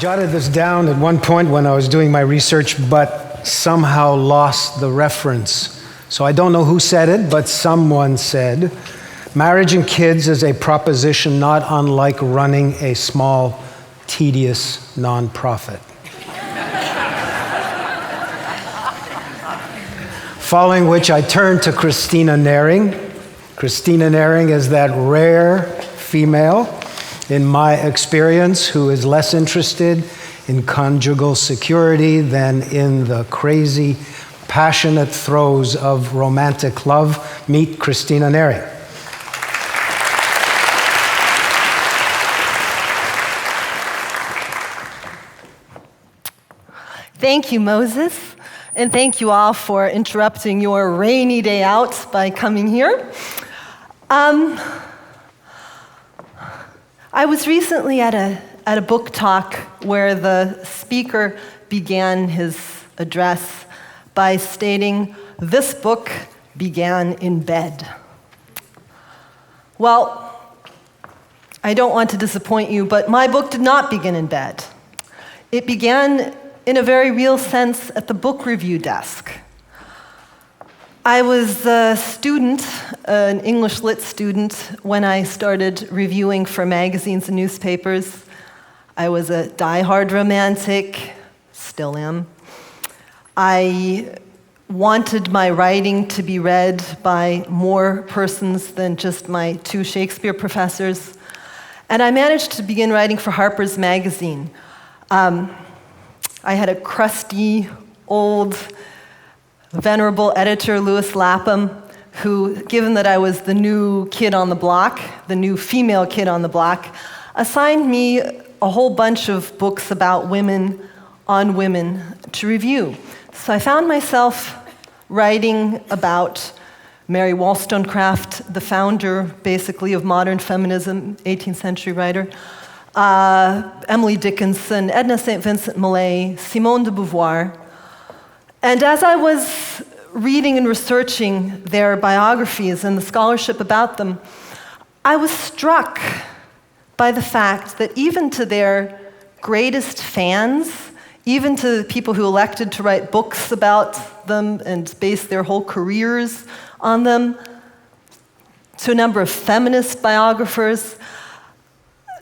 jotted this down at one point when I was doing my research, but somehow lost the reference. So I don't know who said it, but someone said, marriage and kids is a proposition not unlike running a small, tedious nonprofit. Following which I turned to Cristina Nehring. Cristina Nehring is that rare female, in my experience, who is less interested in conjugal security than in the crazy, passionate throes of romantic love. Meet Cristina Nehring. Thank you, Moses, and thank you all for interrupting your rainy day out by coming here. I was recently at a book talk where the speaker began his address by stating, "This book began in bed." Well, I don't want to disappoint you, but my book did not begin in bed. It began in a very real sense at the book review desk. I was a student, an English lit student, when I started reviewing for magazines and newspapers. I was a diehard romantic, still am. I wanted my writing to be read by more persons than just my 2 Shakespeare professors. And I managed to begin writing for Harper's magazine. I had a crusty, old, venerable editor, Louis Lapham, who, given that I was the new kid on the block, the new female kid on the block, assigned me a whole bunch of books about women on women to review. So I found myself writing about Mary Wollstonecraft, the founder, basically, of modern feminism, 18th century writer, Emily Dickinson, Edna St. Vincent Millay, Simone de Beauvoir. And as I was reading and researching their biographies and the scholarship about them, I was struck by the fact that even to their greatest fans, even to the people who elected to write books about them and base their whole careers on them, to a number of feminist biographers,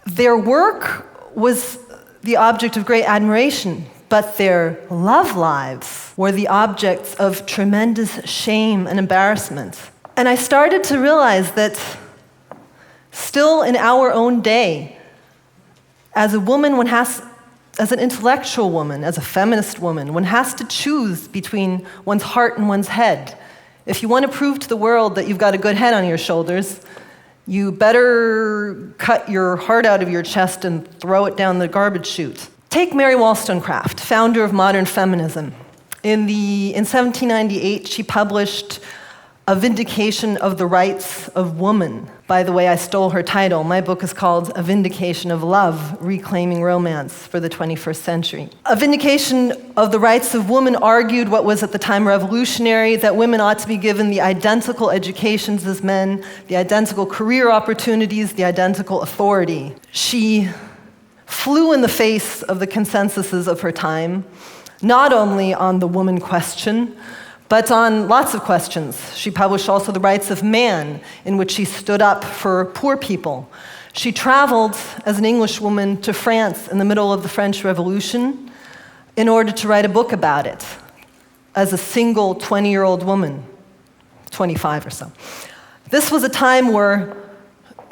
their work was the object of great admiration, but their love lives were the objects of tremendous shame and embarrassment. And I started to realize that still in our own day, as a woman, as an intellectual woman, as a feminist woman, one has to choose between one's heart and one's head. If you want to prove to the world that you've got a good head on your shoulders, you better cut your heart out of your chest and throw it down the garbage chute. Take Mary Wollstonecraft, founder of modern feminism. In 1798, she published A Vindication of the Rights of Woman. By the way, I stole her title. My book is called A Vindication of Love, Reclaiming Romance for the 21st Century. A Vindication of the Rights of Woman argued what was at the time revolutionary, that women ought to be given the identical educations as men, the identical career opportunities, the identical authority. She flew in the face of the consensuses of her time, not only on the woman question, but on lots of questions. She published also The Rights of Man, in which she stood up for poor people. She traveled as an Englishwoman to France in the middle of the French Revolution in order to write a book about it, as a single 20-year-old woman, 25 or so. This was a time where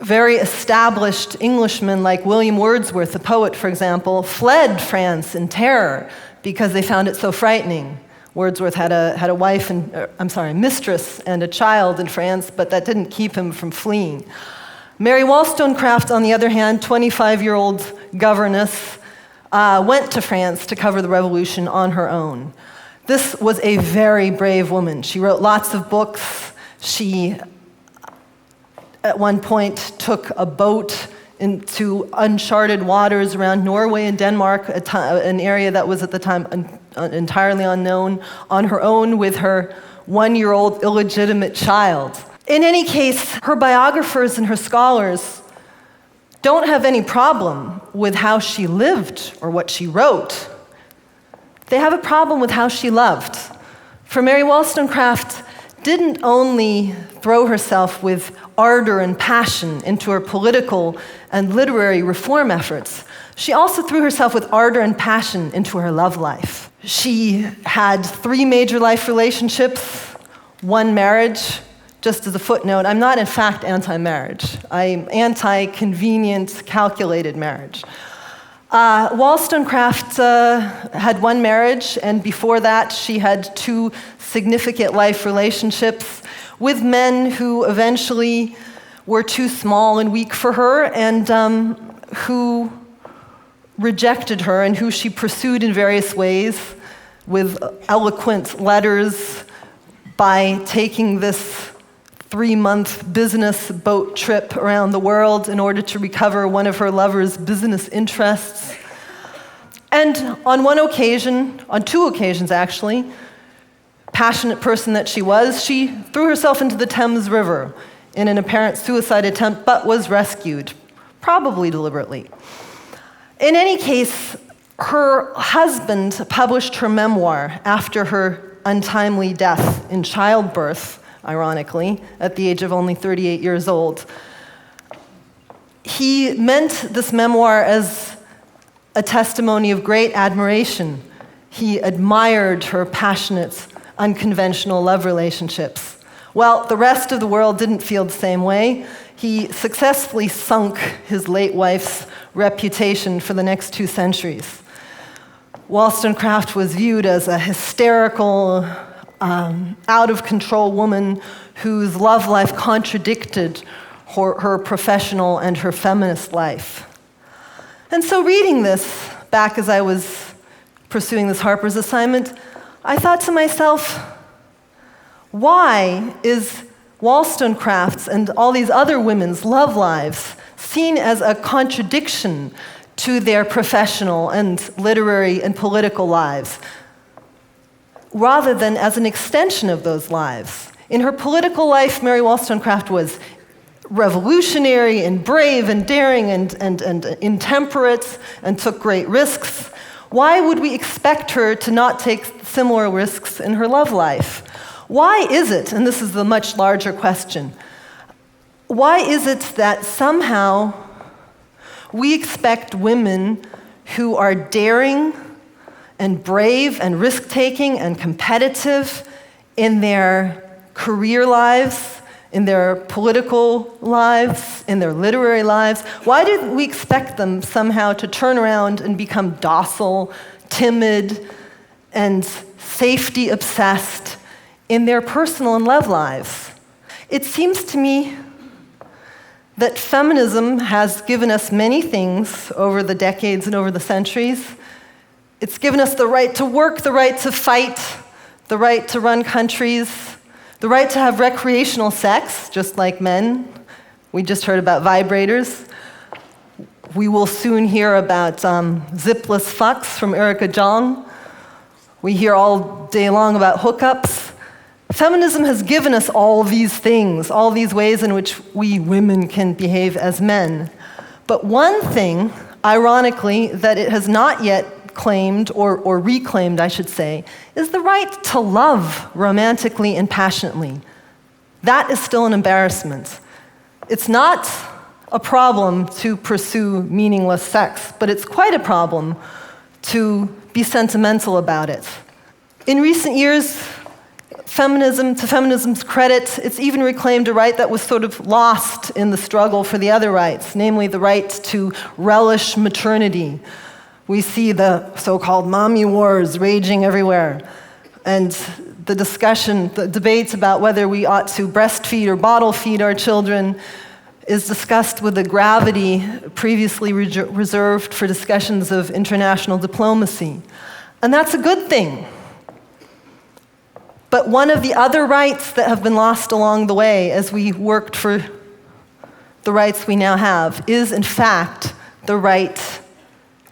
very established Englishmen like William Wordsworth, the poet, for example, fled France in terror because they found it so frightening. Wordsworth had a wife a mistress and a child in France, but that didn't keep him from fleeing. Mary Wollstonecraft, on the other hand, 25-year-old governess, went to France to cover the revolution on her own. This was a very brave woman. She wrote lots of books. She, at one point, took a boat into uncharted waters around Norway and Denmark, an area that was at the time entirely unknown, on her own with her 1-year-old illegitimate child. In any case, her biographers and her scholars don't have any problem with how she lived or what she wrote. They have a problem with how she loved. For Mary Wollstonecraft didn't only throw herself with ardor and passion into her political and literary reform efforts, she also threw herself with ardor and passion into her love life. She had 3 major life relationships, 1 marriage. Just as a footnote, I'm not in fact anti-marriage. I'm anti-convenient, calculated marriage. Wollstonecraft had 1 marriage, and before that she had 2 significant life relationships with men who eventually were too small and weak for her, and who rejected her, and who she pursued in various ways with eloquent letters by taking this 3-month business boat trip around the world in order to recover one of her lover's business interests. And on 2 occasions actually, passionate person that she was, she threw herself into the Thames River in an apparent suicide attempt, but was rescued, probably deliberately. In any case, her husband published her memoir after her untimely death in childbirth, ironically, at the age of only 38 years old. He meant this memoir as a testimony of great admiration. He admired her passionate, unconventional love relationships. Well, the rest of the world didn't feel the same way. He successfully sunk his late wife's reputation for the next 2 centuries. Wollstonecraft was viewed as a hysterical, out-of-control woman whose love life contradicted her professional and her feminist life. And so reading this back as I was pursuing this Harper's assignment, I thought to myself, why is Wollstonecraft's and all these other women's love lives seen as a contradiction to their professional and literary and political lives, rather than as an extension of those lives? In her political life, Mary Wollstonecraft was revolutionary and brave and daring and intemperate and took great risks. Why would we expect her to not take similar risks in her love life? Why is it, and this is the much larger question, why is it that somehow we expect women who are daring and brave and risk-taking and competitive in their career lives, in their political lives, in their literary lives, why did we expect them somehow to turn around and become docile, timid, and safety-obsessed in their personal and love lives? It seems to me that feminism has given us many things over the decades and over the centuries. It's given us the right to work, the right to fight, the right to run countries, the right to have recreational sex, just like men. We just heard about vibrators. We will soon hear about zipless fucks from Erica Jong. We hear all day long about hookups. Feminism has given us all these things, all these ways in which we women can behave as men. But one thing, ironically, that it has not yet claimed, or reclaimed, I should say, is the right to love romantically and passionately. That is still an embarrassment. It's not a problem to pursue meaningless sex, but it's quite a problem to be sentimental about it. In recent years, to feminism's credit, it's even reclaimed a right that was sort of lost in the struggle for the other rights, namely the right to relish maternity. We see the so-called mommy wars raging everywhere, and the debates about whether we ought to breastfeed or bottle feed our children is discussed with a gravity previously reserved for discussions of international diplomacy. And that's a good thing. But one of the other rights that have been lost along the way as we worked for the rights we now have is, in fact, the right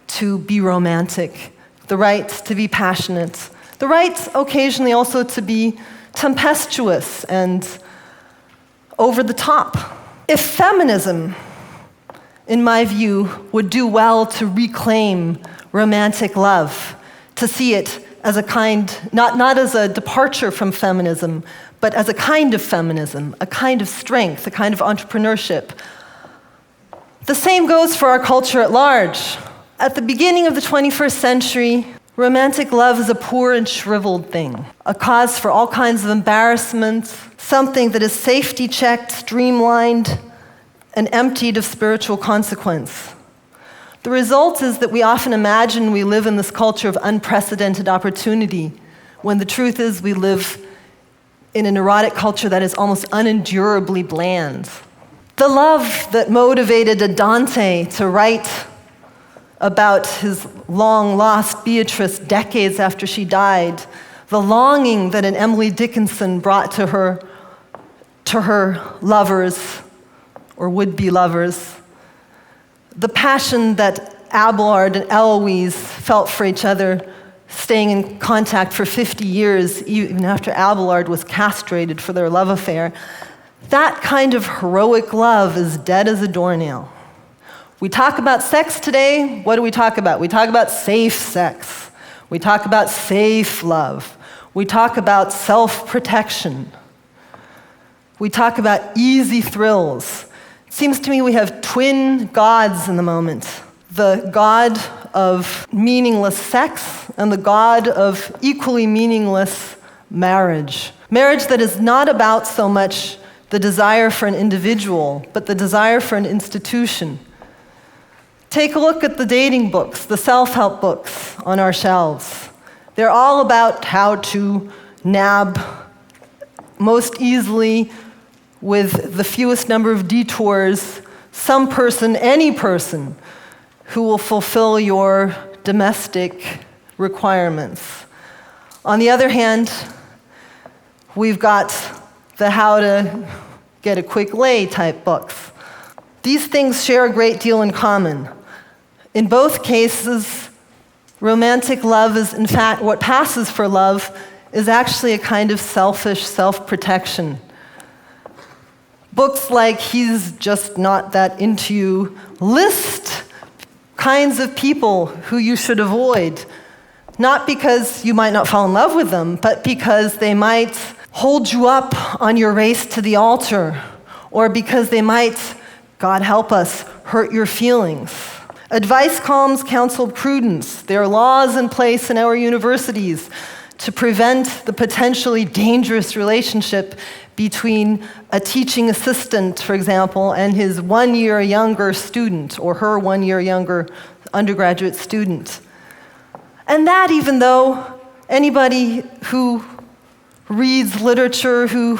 to be romantic, the right to be passionate, the right occasionally also to be tempestuous and over the top. If feminism in my view, would do well to reclaim romantic love, to see it as a kind, not as a departure from feminism, but as a kind of feminism, a kind of strength, a kind of entrepreneurship. The same goes for our culture at large. At the beginning of the 21st century, romantic love is a poor and shriveled thing, a cause for all kinds of embarrassment, something that is safety-checked, streamlined, and emptied of spiritual consequence. The result is that we often imagine we live in this culture of unprecedented opportunity, when the truth is we live in an erotic culture that is almost unendurably bland. The love that motivated a Dante to write about his long-lost Beatrice decades after she died, the longing that an Emily Dickinson brought to her lovers, or would-be lovers, the passion that Abelard and Eloise felt for each other, staying in contact for 50 years, even after Abelard was castrated for their love affair, that kind of heroic love is dead as a doornail. We talk about sex today, what do we talk about? We talk about safe sex. We talk about safe love. We talk about self-protection. We talk about easy thrills. It seems to me we have twin gods in the moment. The god of meaningless sex and the god of equally meaningless marriage. Marriage that is not about so much the desire for an individual, but the desire for an institution. Take a look at the dating books, the self-help books on our shelves. They're all about how to nab most easily, with the fewest number of detours, some person, any person, who will fulfill your domestic requirements. On the other hand, we've got the how to get a quick lay type books. These things share a great deal in common. In both cases, romantic love is, in fact, what passes for love is actually a kind of selfish self-protection. Books like He's Just Not That Into You list kinds of people who you should avoid, not because you might not fall in love with them, but because they might hold you up on your race to the altar, or because they might, God help us, hurt your feelings. Advice columns counseled prudence. There are laws in place in our universities to prevent the potentially dangerous relationship between a teaching assistant, for example, and his 1 year younger student, or her 1 year younger undergraduate student. And that even though anybody who reads literature, who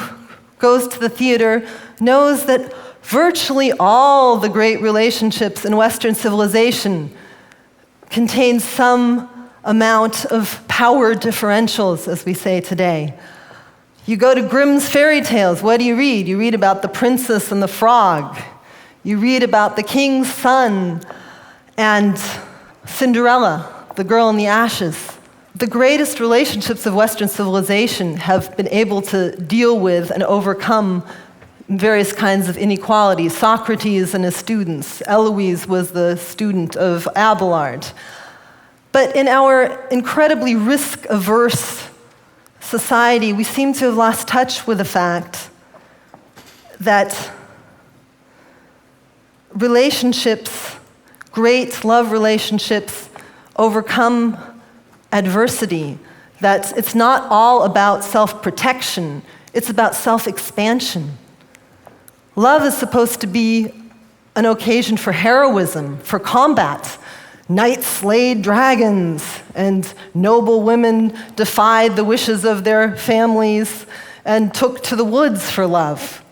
goes to the theater, knows that virtually all the great relationships in Western civilization contain some amount of power differentials, as we say today. You go to Grimm's fairy tales, what do you read? You read about the princess and the frog. You read about the king's son and Cinderella, the girl in the ashes. The greatest relationships of Western civilization have been able to deal with and overcome various kinds of inequalities. Socrates and his students. Eloise was the student of Abelard. But in our incredibly risk-averse society, we seem to have lost touch with the fact that relationships, great love relationships, overcome adversity, that it's not all about self-protection, it's about self-expansion. Love is supposed to be an occasion for heroism, for combat. Knights slayed dragons, and noble women defied the wishes of their families and took to the woods for love.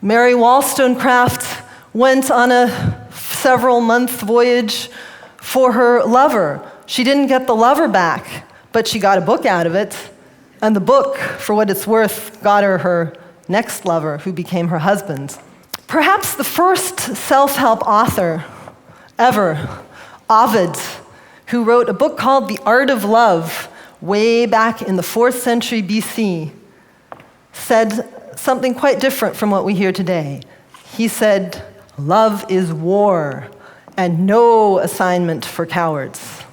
Mary Wollstonecraft went on a several-month voyage for her lover. She didn't get the lover back, but she got a book out of it, and the book, for what it's worth, got her next lover, who became her husband. Perhaps the first self-help author ever, Ovid, who wrote a book called The Art of Love way back in the 4th century BC, said something quite different from what we hear today. He said, Love is war, and no assignment for cowards.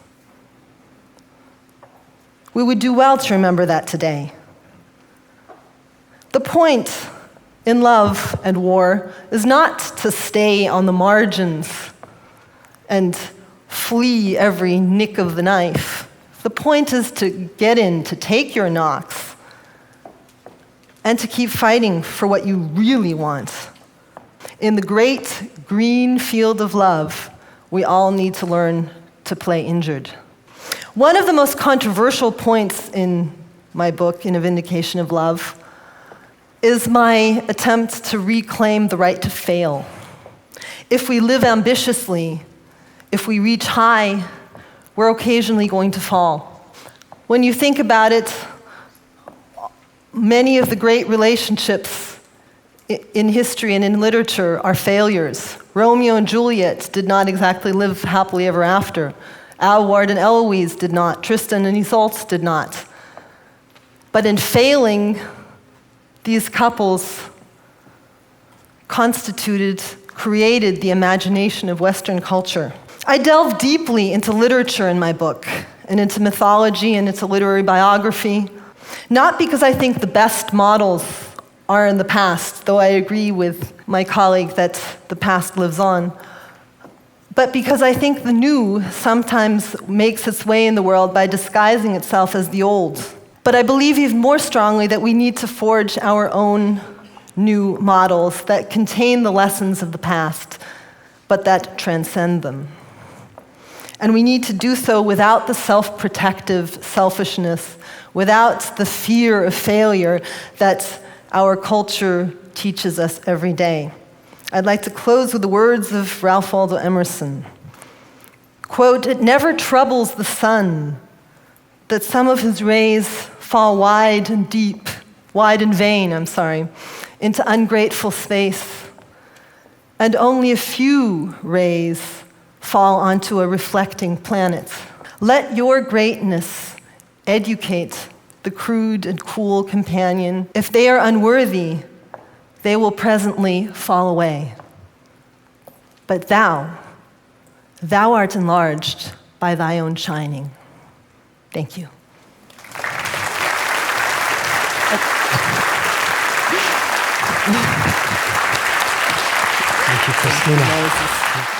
We would do well to remember that today. The point in love and war is not to stay on the margins and flee every nick of the knife. The point is to get in, to take your knocks, and to keep fighting for what you really want. In the great green field of love, we all need to learn to play injured. One of the most controversial points in my book, in A Vindication of Love, is my attempt to reclaim the right to fail. If we live ambitiously, if we reach high, we're occasionally going to fall. When you think about it, many of the great relationships in history and in literature are failures. Romeo and Juliet did not exactly live happily ever after. Alward and Eloise did not. Tristan and Isolde did not. But in failing, these couples created the imagination of Western culture. I delve deeply into literature in my book, and into mythology and into literary biography, not because I think the best models are in the past, though I agree with my colleague that the past lives on, but because I think the new sometimes makes its way in the world by disguising itself as the old. But I believe even more strongly that we need to forge our own new models that contain the lessons of the past, but that transcend them. And we need to do so without the self-protective selfishness, without the fear of failure that our culture teaches us every day. I'd like to close with the words of Ralph Waldo Emerson. Quote, "It never troubles the sun that some of his rays fall wide and vain, into ungrateful space, and only a few rays fall onto a reflecting planet. Let your greatness educate the crude and cool companion. If they are unworthy, they will presently fall away. But thou art enlarged by thy own shining." Thank you. Thank you, Cristina.